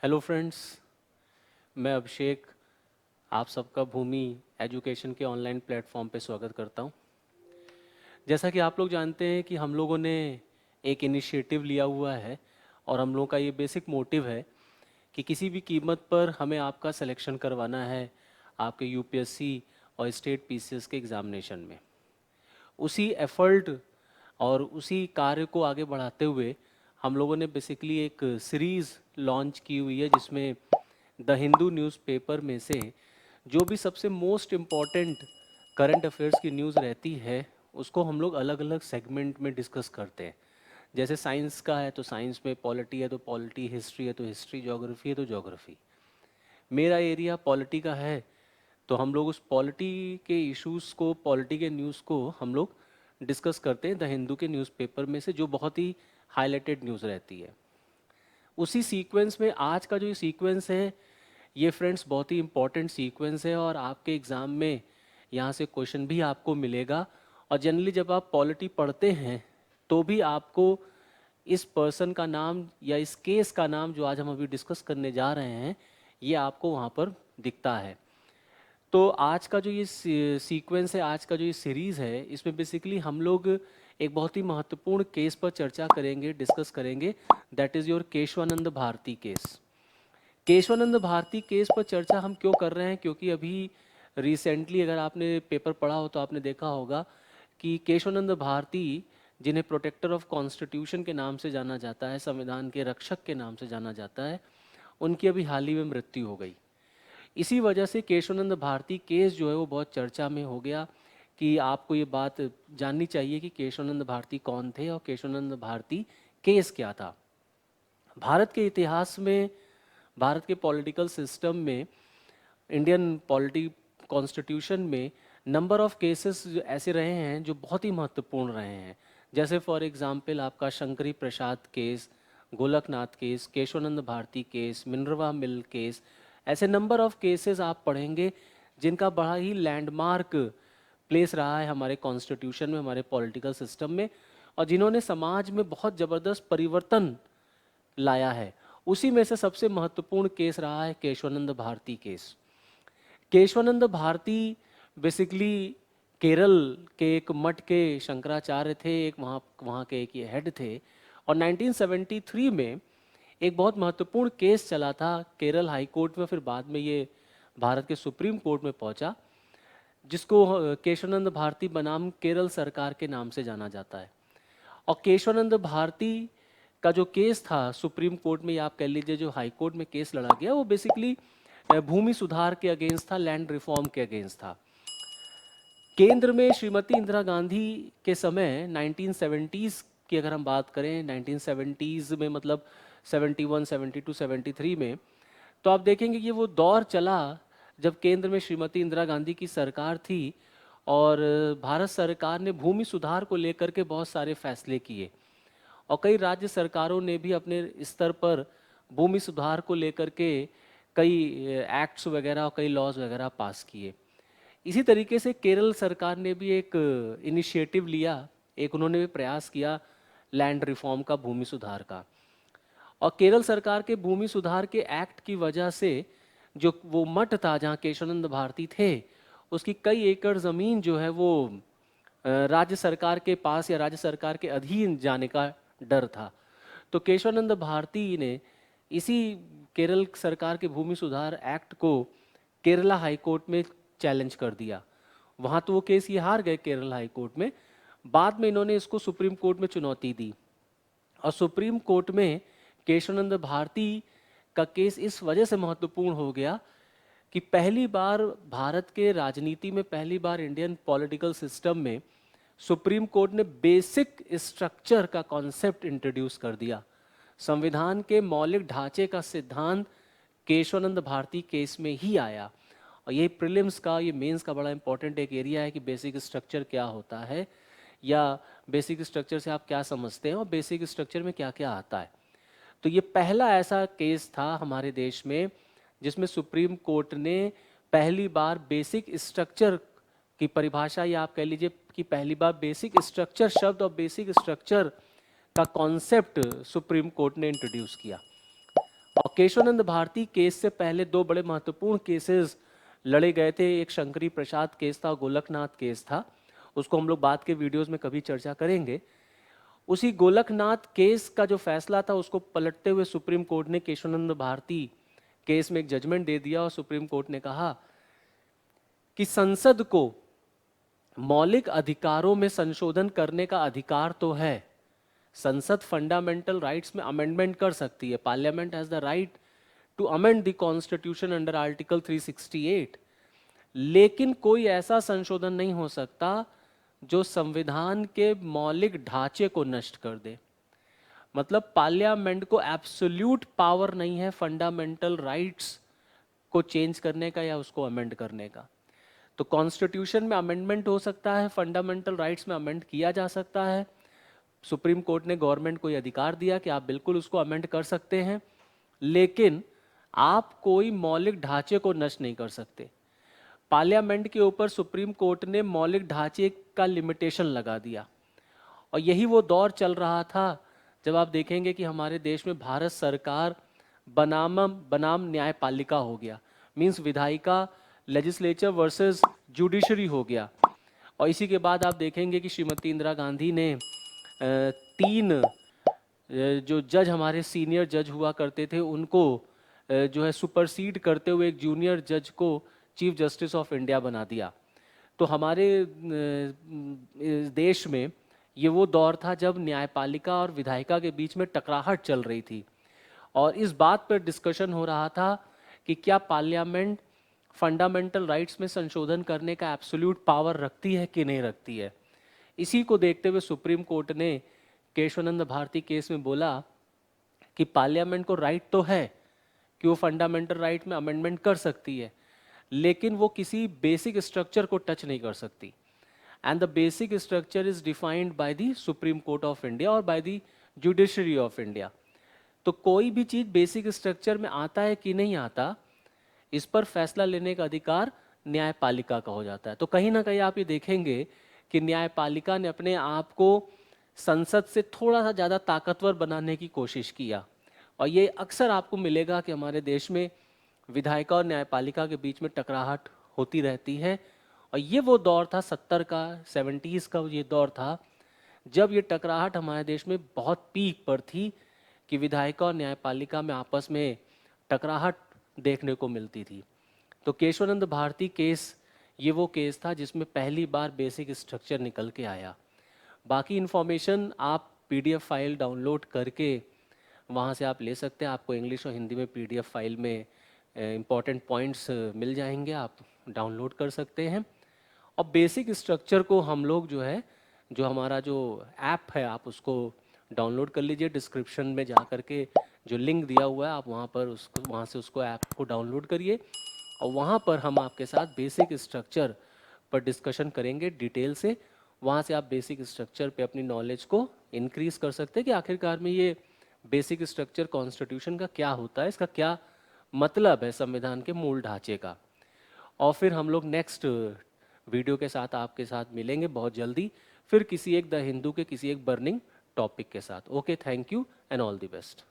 Hello friends, मैं अभिषेक आप सबका भूमि एजुकेशन के ऑनलाइन प्लेटफॉर्म पे स्वागत करता हूँ। जैसा कि आप लोग जानते हैं कि हम लोगों ने एक इनिशिएटिव लिया हुआ है और हम लोगों का ये बेसिक मोटिव है कि किसी भी कीमत पर हमें आपका सिलेक्शन करवाना है आपके यूपीएससी और स्टेट पीसीएस के एग्ज़ामिनेशन में। उसी एफर्ट और उसी कार्य को आगे बढ़ाते हुए हम लोगों ने बेसिकली एक सीरीज़ लॉन्च की हुई है जिसमें द हिंदू न्यूज़पेपर में से जो भी सबसे मोस्ट इम्पॉर्टेंट करंट अफेयर्स की न्यूज़ रहती है उसको हम लोग अलग अलग सेगमेंट में डिस्कस करते हैं। जैसे साइंस का है तो साइंस में, पॉलिटी है तो पॉलिटी, हिस्ट्री है तो हिस्ट्री, ज्योग्राफी है तो ज्योग्राफी। मेरा एरिया पॉलिटी का है तो हम लोग उस पॉलिटी के इश्यूज़ को, पॉलिटी के न्यूज़ को हम लोग डिस्कस करते हैं द हिंदू के न्यूज़पेपर में से जो बहुत ही हाईलाइटेड न्यूज़ रहती है। उसी सीक्वेंस में आज का जो ये सीक्वेंस है ये फ्रेंड्स बहुत ही इंपॉर्टेंट सीक्वेंस है और आपके एग्ज़ाम में यहाँ से क्वेश्चन भी आपको मिलेगा। और जनरली जब आप पॉलिटी पढ़ते हैं तो भी आपको इस पर्सन का नाम या इस केस का नाम जो आज हम अभी डिस्कस करने जा रहे हैं ये आपको वहाँ पर दिखता है। तो आज का जो ये सीक्वेंस है, आज का जो ये सीरीज़ है, इसमें बेसिकली हम लोग एक बहुत ही महत्वपूर्ण केस पर चर्चा करेंगे, डिस्कस करेंगे। That is your Keshavananda Bharati case. Keshavananda Bharati case पर चर्चा हम क्यों कर रहे हैं? क्योंकि अभी रिसेंटली अगर आपने पेपर पढ़ा हो तो आपने देखा होगा कि केशवानंद भारती, जिन्हें प्रोटेक्टर ऑफ कॉन्स्टिट्यूशन के नाम से जाना जाता है, संविधान के रक्षक के नाम से जाना जाता है, उनकी अभी हाल ही में मृत्यु हो गई। इसी वजह से केशवानंद भारती केस जो है वो बहुत चर्चा में हो गया कि आपको ये बात जाननी चाहिए कि केशवानंद भारती कौन थे और केशवानंद भारती केस क्या था। भारत के इतिहास में, भारत के पॉलिटिकल सिस्टम में, इंडियन पॉलिटी कॉन्स्टिट्यूशन में नंबर ऑफ केसेस ऐसे रहे हैं जो बहुत ही महत्वपूर्ण रहे हैं। जैसे फॉर एग्जांपल आपका Shankari Prasad case, Golaknath case, Keshavananda Bharati case, Minerva mill case, ऐसे नंबर ऑफ केसेस आप पढ़ेंगे जिनका बड़ा ही लैंडमार्क प्लेस रहा है हमारे कॉन्स्टिट्यूशन में, हमारे पॉलिटिकल सिस्टम में, और जिन्होंने समाज में बहुत ज़बरदस्त परिवर्तन लाया है। उसी में से सबसे महत्वपूर्ण केस रहा है केशवानंद भारती केस। केशवानंद भारती बेसिकली केरल के एक मठ के शंकराचार्य थे, एक वहाँ के एक ये हेड थे। और 1973 में एक बहुत महत्वपूर्ण केस चला था केरल हाई कोर्ट में, फिर बाद में ये भारत के सुप्रीम कोर्ट में पहुंचा, जिसको केशवानंद भारती बनाम केरल सरकार के नाम से जाना जाता है। और केशवानंद भारती का जो केस था सुप्रीम कोर्ट में, या आप कह लीजिए जो हाई कोर्ट में केस लड़ा गया, वो बेसिकली भूमि सुधार के अगेंस्ट था, लैंड रिफॉर्म के अगेंस्ट था। केंद्र में श्रीमती इंदिरा गांधी के समय 1970s की अगर हम बात करें, 1970s में मतलब 71, 72, 73 में, तो आप देखेंगे कि वो दौर चला जब केंद्र में श्रीमती इंदिरा गांधी की सरकार थी और भारत सरकार ने भूमि सुधार को लेकर के बहुत सारे फैसले किए और कई राज्य सरकारों ने भी अपने स्तर पर भूमि सुधार को लेकर के कई एक्ट्स वगैरह और कई लॉज वगैरह पास किए। इसी तरीके से केरल सरकार ने भी एक इनिशिएटिव लिया, एक उन्होंने भी प्रयास किया लैंड रिफॉर्म का, भूमि सुधार का। और केरल सरकार के भूमि सुधार के एक्ट की वजह से जो वो मठ था जहाँ केशवानंद भारती थे, उसकी कई एकड़ ज़मीन जो है वो राज्य सरकार के पास या राज्य सरकार के अधीन जाने का डर था। तो केशवानंद भारती ने इसी केरल सरकार के भूमि सुधार एक्ट को केरला हाई कोर्ट में चैलेंज कर दिया। वहाँ तो वो केस ये हार गए केरल हाई कोर्ट में। बाद में इन्होंने इसको सुप्रीम कोर्ट में चुनौती दी और सुप्रीम कोर्ट में केशवानंद भारती का केस इस वजह से महत्वपूर्ण हो गया कि पहली बार भारत के राजनीति में, पहली बार इंडियन पॉलिटिकल सिस्टम में सुप्रीम कोर्ट ने बेसिक स्ट्रक्चर का कॉन्सेप्ट इंट्रोड्यूस कर दिया। संविधान के मौलिक ढांचे का सिद्धांत केशवानंद भारती केस में ही आया। और ये प्रीलिम्स का, ये मेंस का बड़ा इंपॉर्टेंट एक एरिया है कि बेसिक स्ट्रक्चर क्या होता है या बेसिक स्ट्रक्चर से आप क्या समझते हैं और बेसिक स्ट्रक्चर में क्या क्या आता है। तो ये पहला ऐसा केस था हमारे देश में जिसमें सुप्रीम कोर्ट ने पहली बार बेसिक स्ट्रक्चर की परिभाषा, या आप कह लीजिए कि पहली बार बेसिक स्ट्रक्चर शब्द और बेसिक स्ट्रक्चर का कॉन्सेप्ट सुप्रीम कोर्ट ने इंट्रोड्यूस किया। और केशवानंद भारती केस से पहले दो बड़े महत्वपूर्ण केसेस लड़े गए थे। एक शंकरी प्रसाद केस था, गोलकनाथ केस था, उसको हम लोग बाद के वीडियोस में कभी चर्चा करेंगे। उसी गोलकनाथ केस का जो फैसला था उसको पलटते हुए सुप्रीम कोर्ट ने केशवानंद भारती केस में एक जजमेंट दे दिया और सुप्रीम कोर्ट ने कहा कि संसद को मौलिक अधिकारों में संशोधन करने का अधिकार तो है। संसद फंडामेंटल राइट्स में अमेंडमेंट कर सकती है। Parliament has the right to amend the constitution under article 368, लेकिन कोई ऐसा संशोधन नहीं हो सकता जो संविधान के मौलिक ढांचे को नष्ट कर दे। मतलब पार्लियामेंट को एब्सोल्यूट पावर नहीं है फंडामेंटल राइट्स को चेंज करने का या उसको अमेंड करने का। तो कॉन्स्टिट्यूशन में अमेंडमेंट हो सकता है, फंडामेंटल राइट्स में अमेंड किया जा सकता है। सुप्रीम कोर्ट ने गवर्नमेंट को यह अधिकार दिया कि आप बिल्कुल उसको अमेंड कर सकते हैं, लेकिन आप कोई मौलिक ढांचे को नष्ट नहीं कर सकते। पार्लियामेंट के ऊपर सुप्रीम कोर्ट ने मौलिक ढांचे का लिमिटेशन लगा दिया। और यही वो दौर चल रहा था जब आप देखेंगे कि हमारे देश में भारत सरकार बनाम न्यायपालिका हो गया। मींस विधायिका लेजिस्लेचर वर्सेस जुडिशरी हो गया। और इसी के बाद आप देखेंगे कि श्रीमती इंदिरा गांधी ने तीन जो जज हमारे सीनियर जज हुआ करते थे उनको जो है सुपरसीड करते हुए एक जूनियर जज को चीफ जस्टिस ऑफ इंडिया बना दिया। तो हमारे देश में ये वो दौर था जब न्यायपालिका और विधायिका के बीच में टकराहट चल रही थी और इस बात पर डिस्कशन हो रहा था कि क्या पार्लियामेंट फंडामेंटल राइट्स में संशोधन करने का एब्सोल्यूट पावर रखती है कि नहीं रखती है। इसी को देखते हुए सुप्रीम कोर्ट ने केशवानंद भारती केस में बोला कि पार्लियामेंट को राइट तो है कि वो फंडामेंटल राइट में अमेंडमेंट कर सकती है, लेकिन वो किसी बेसिक स्ट्रक्चर को टच नहीं कर सकती। And the basic structure is defined by the supreme court of India और by the judiciary of India. तो कोई भी चीज बेसिक स्ट्रक्चर में आता है कि नहीं आता, इस पर फैसला लेने का अधिकार न्यायपालिका का हो जाता है। तो कहीं ना कहीं आप ये देखेंगे कि न्यायपालिका ने अपने आप को संसद से थोड़ा सा ज़्यादा ताकतवर बनाने की कोशिश किया। और ये अक्सर आपको मिलेगा कि हमारे देश में विधायिका और न्यायपालिका के बीच में टकराहट होती रहती है। और ये वो दौर था 70 का 70s का ये दौर था जब ये टकराहट हमारे देश में बहुत पीक पर थी कि विधायिका और न्यायपालिका में आपस में टकराहट देखने को मिलती थी। तो केशवानंद भारती केस ये वो केस था जिसमें पहली बार बेसिक स्ट्रक्चर निकल के आया। बाकी इन्फॉर्मेशन आप पीडीएफ फाइल डाउनलोड करके वहाँ से आप ले सकते हैं। आपको इंग्लिश और हिंदी में पीडीएफ फाइल में इम्पॉर्टेंट पॉइंट्स मिल जाएंगे, आप डाउनलोड कर सकते हैं। और बेसिक स्ट्रक्चर को हम लोग जो है, जो हमारा जो ऐप है आप उसको डाउनलोड कर लीजिए। डिस्क्रिप्शन में जा करके जो लिंक दिया हुआ है आप वहाँ से उसको ऐप को डाउनलोड करिए और वहाँ पर हम आपके साथ बेसिक स्ट्रक्चर पर डिस्कशन करेंगे डिटेल से। वहाँ से आप बेसिक स्ट्रक्चर पे अपनी नॉलेज को इंक्रीज कर सकते हैं कि आखिरकार में ये बेसिक स्ट्रक्चर कॉन्स्टिट्यूशन का क्या होता है, इसका क्या मतलब है संविधान के मूल ढांचे का। और फिर हम लोग नेक्स्ट वीडियो के साथ आपके साथ मिलेंगे बहुत जल्दी, फिर किसी एक द हिंदू के किसी एक बर्निंग टॉपिक के साथ। Okay, thank you and all the best.